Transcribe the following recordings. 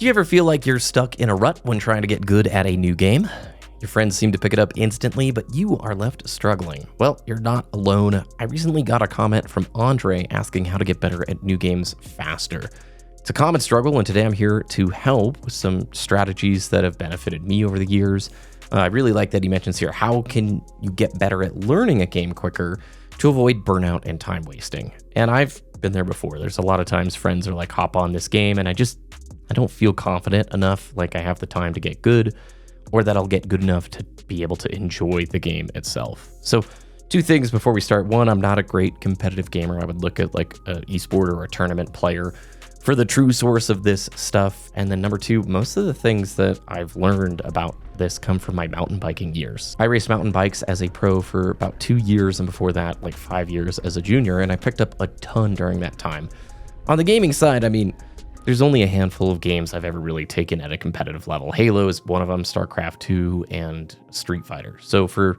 Do you ever feel like you're stuck in a rut when trying to get good at a new game? Your friends seem to pick it up instantly, but you are left struggling. Well, you're not alone. I recently got a comment from Andre asking how to get better at new games faster. It's a common struggle, and today I'm here to help with some strategies that have benefited me over the years. I really like that he mentions here, how can you get better at learning a game quicker to avoid burnout and time wasting? And I've been there before. There's a lot of times friends are like, hop on this game, and I don't feel confident enough, like I have the time to get good, or that I'll get good enough to be able to enjoy the game itself. So 2 things before we start. 1, I'm not a great competitive gamer. I would look at like an esport or a tournament player for the true source of this stuff. And then number 2, most of the things that I've learned about this come from my mountain biking years. I raced mountain bikes as a pro for about 2 years, and before that, like 5 years as a junior, and I picked up a ton during that time. On the gaming side, I mean, there's only a handful of games I've ever really taken at a competitive level. Halo is one of them, StarCraft 2, and Street Fighter. So for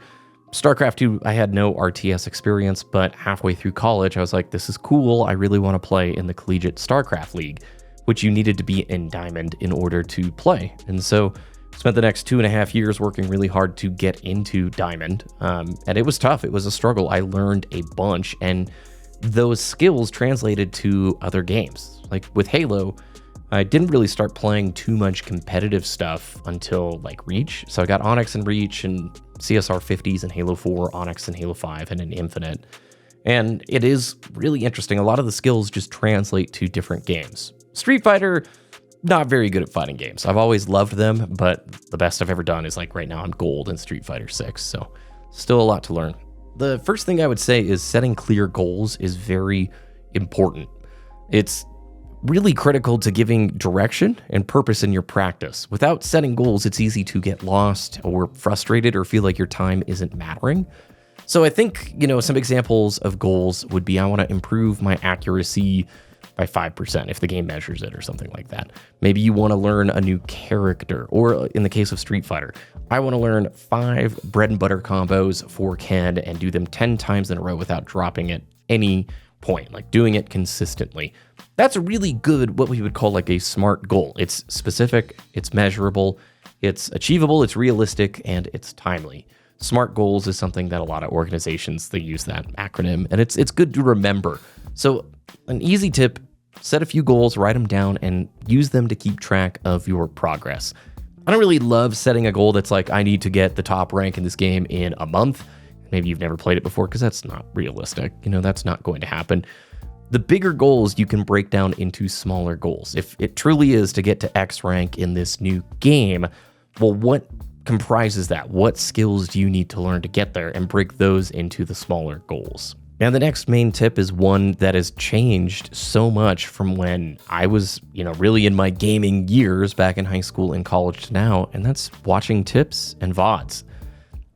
StarCraft 2, I had no RTS experience, but halfway through college, I was like, this is cool. I really want to play in the Collegiate StarCraft League, which you needed to be in Diamond in order to play. And so spent the next 2.5 years working really hard to get into Diamond. And it was tough. It was a struggle. I learned a bunch, and those skills translated to other games. Like with Halo, I didn't really start playing too much competitive stuff until like Reach. So I got Onyx and Reach and CSR 50s and Halo 4, Onyx and Halo 5, and an Infinite. And it is really interesting. A lot of the skills just translate to different games. Street Fighter, not very good at fighting games. I've always loved them, but the best I've ever done is like right now I'm gold in Street Fighter 6. So still a lot to learn. The first thing I would say is setting clear goals is very important. It's really critical to giving direction and purpose in your practice. Without setting goals, it's easy to get lost or frustrated or feel like your time isn't mattering. So I think, some examples of goals would be, I want to improve my accuracy by 5% if the game measures it or something like that. Maybe you want to learn a new character, or in the case of Street Fighter, I want to learn 5 bread and butter combos for Ken and do them 10 times in a row without dropping at any point, like doing it consistently. That's a really good, what we would call like a SMART goal. It's specific, it's measurable, it's achievable, it's realistic, and it's timely. SMART goals is something that a lot of organizations, they use that acronym, and it's good to remember. So an easy tip, set a few goals, write them down, and use them to keep track of your progress. I don't really love setting a goal that's like, I need to get the top rank in this game in a month. Maybe you've never played it before, because that's not realistic. That's not going to happen. The bigger goals you can break down into smaller goals. If it truly is to get to X rank in this new game, well, what comprises that? What skills do you need to learn to get there, and break those into the smaller goals? And the next main tip is one that has changed so much from when I was, really in my gaming years back in high school and college to now, and that's watching tips and VoDs.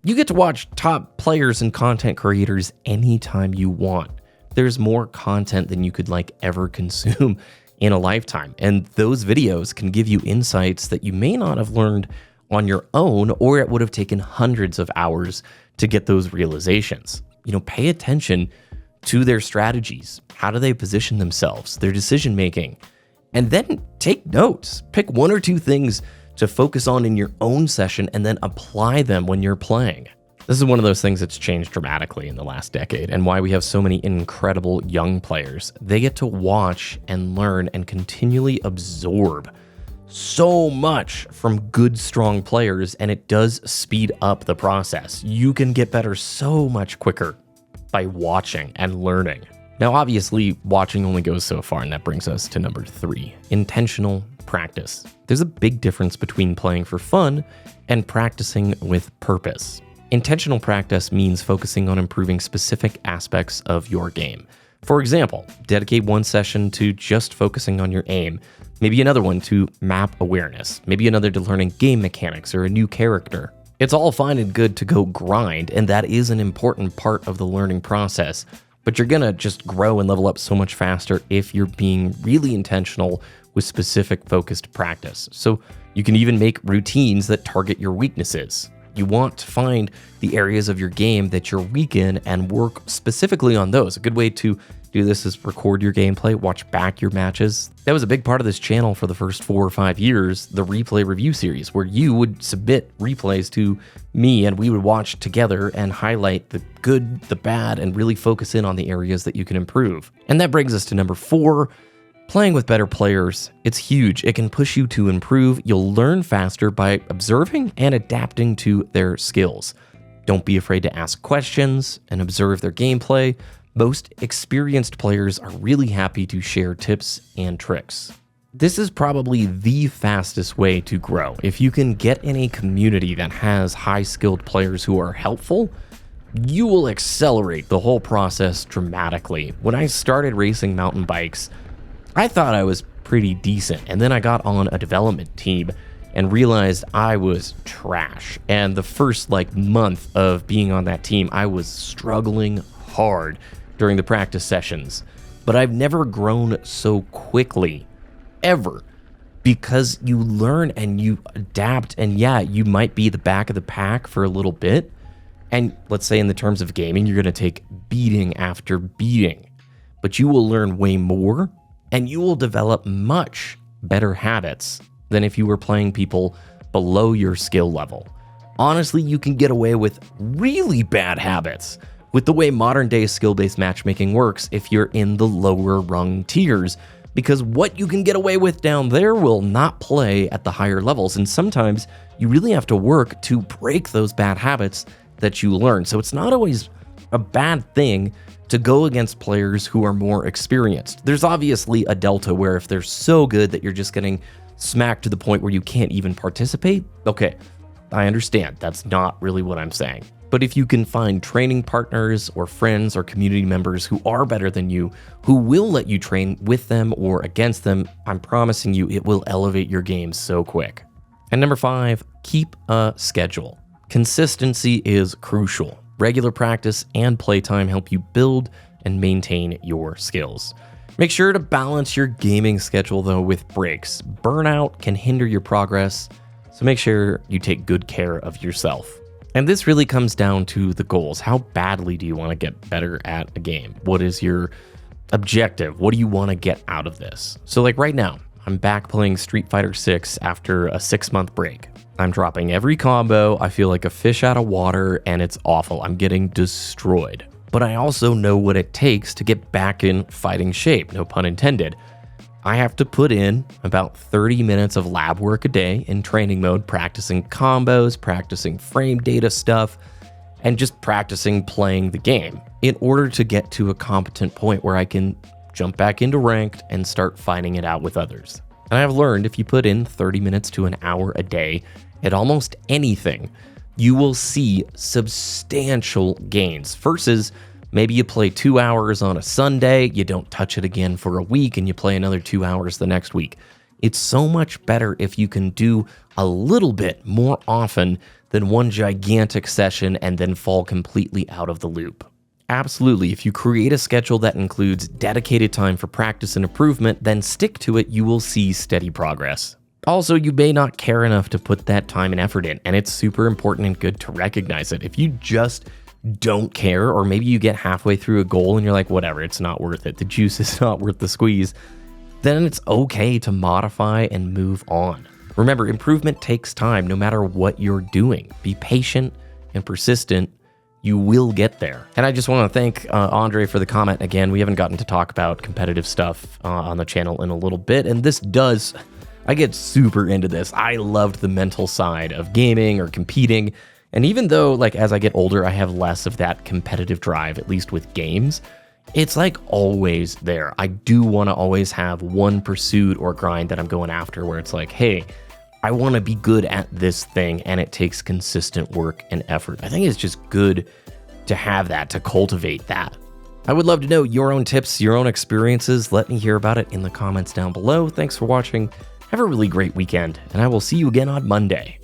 You get to watch top players and content creators anytime you want. There's more content than you could ever consume in a lifetime. And those videos can give you insights that you may not have learned on your own, or it would have taken hundreds of hours to get those realizations. Pay attention to their strategies. How do they position themselves, their decision making? And then take notes. Pick 1 or 2 things to focus on in your own session and then apply them when you're playing. This is one of those things that's changed dramatically in the last decade, and why we have so many incredible young players. They get to watch and learn and continually absorb so much from good, strong players, and it does speed up the process. You can get better so much quicker by watching and learning. Now, obviously, watching only goes so far, and that brings us to number 3, intentional practice. There's a big difference between playing for fun and practicing with purpose. Intentional practice means focusing on improving specific aspects of your game. For example, dedicate 1 session to just focusing on your aim, maybe another one to map awareness, maybe another to learning game mechanics or a new character. It's all fine and good to go grind, and that is an important part of the learning process, but you're gonna just grow and level up so much faster if you're being really intentional with specific focused practice. So you can even make routines that target your weaknesses. You want to find the areas of your game that you're weak in and work specifically on those. A good way to do this is record your gameplay, watch back your matches. That was a big part of this channel for the first 4 or 5 years, the replay review series, where you would submit replays to me and we would watch together and highlight the good, the bad, and really focus in on the areas that you can improve. And that brings us to number 4, playing with better players. It's huge. It can push you to improve. You'll learn faster by observing and adapting to their skills. Don't be afraid to ask questions and observe their gameplay. Most experienced players are really happy to share tips and tricks. This is probably the fastest way to grow. If you can get in a community that has high-skilled players who are helpful, you will accelerate the whole process dramatically. When I started racing mountain bikes, I thought I was pretty decent, and then I got on a development team and realized I was trash. And the first month of being on that team, I was struggling hard during the practice sessions. But I've never grown so quickly, ever, because you learn and you adapt. And yeah, you might be the back of the pack for a little bit. And let's say in the terms of gaming, you're going to take beating after beating, but you will learn way more and you will develop much better habits than if you were playing people below your skill level. Honestly, you can get away with really bad habits with the way modern-day skill-based matchmaking works if you're in the lower rung tiers, because what you can get away with down there will not play at the higher levels, and sometimes you really have to work to break those bad habits that you learn. So it's not always a bad thing to go against players who are more experienced. There's obviously a delta where if they're so good that you're just getting smacked to the point where you can't even participate, okay, I understand. That's not really what I'm saying. But if you can find training partners or friends or community members who are better than you, who will let you train with them or against them, I'm promising you it will elevate your game so quick. And number 5, keep a schedule. Consistency is crucial. Regular practice and playtime help you build and maintain your skills. Make sure to balance your gaming schedule, though, with breaks. Burnout can hinder your progress, so make sure you take good care of yourself. And this really comes down to the goals. How badly do you want to get better at a game? What is your objective? What do you want to get out of this? So right now, I'm back playing Street Fighter 6 after a 6-month break. I'm dropping every combo. I feel like a fish out of water, and it's awful. I'm getting destroyed. But I also know what it takes to get back in fighting shape, no pun intended. I have to put in about 30 minutes of lab work a day in training mode, practicing combos, practicing frame data stuff, and just practicing playing the game in order to get to a competent point where I can jump back into ranked and start fighting it out with others. And I've learned if you put in 30 minutes to an hour a day at almost anything, you will see substantial gains versus maybe you play 2 hours on a Sunday, you don't touch it again for a week, and you play another 2 hours the next week. It's so much better if you can do a little bit more often than one gigantic session and then fall completely out of the loop. Absolutely, if you create a schedule that includes dedicated time for practice and improvement, then stick to it, you will see steady progress. Also, you may not care enough to put that time and effort in, and it's super important and good to recognize it. If you just don't care, or maybe you get halfway through a goal and you're like, whatever, it's not worth it, the juice is not worth the squeeze, then it's okay to modify and move on. Remember, improvement takes time no matter what you're doing. Be patient and persistent. You will get there. And I just want to thank Andre for the comment again. We haven't gotten to talk about competitive stuff on the channel in a little bit, and I get super into this. I loved the mental side of gaming or competing. And even though, as I get older, I have less of that competitive drive, at least with games, it's always there. I do want to always have one pursuit or grind that I'm going after where it's hey, I want to be good at this thing, and it takes consistent work and effort. I think it's just good to have that, to cultivate that. I would love to know your own tips, your own experiences. Let me hear about it in the comments down below. Thanks for watching. Have a really great weekend, and I will see you again on Monday.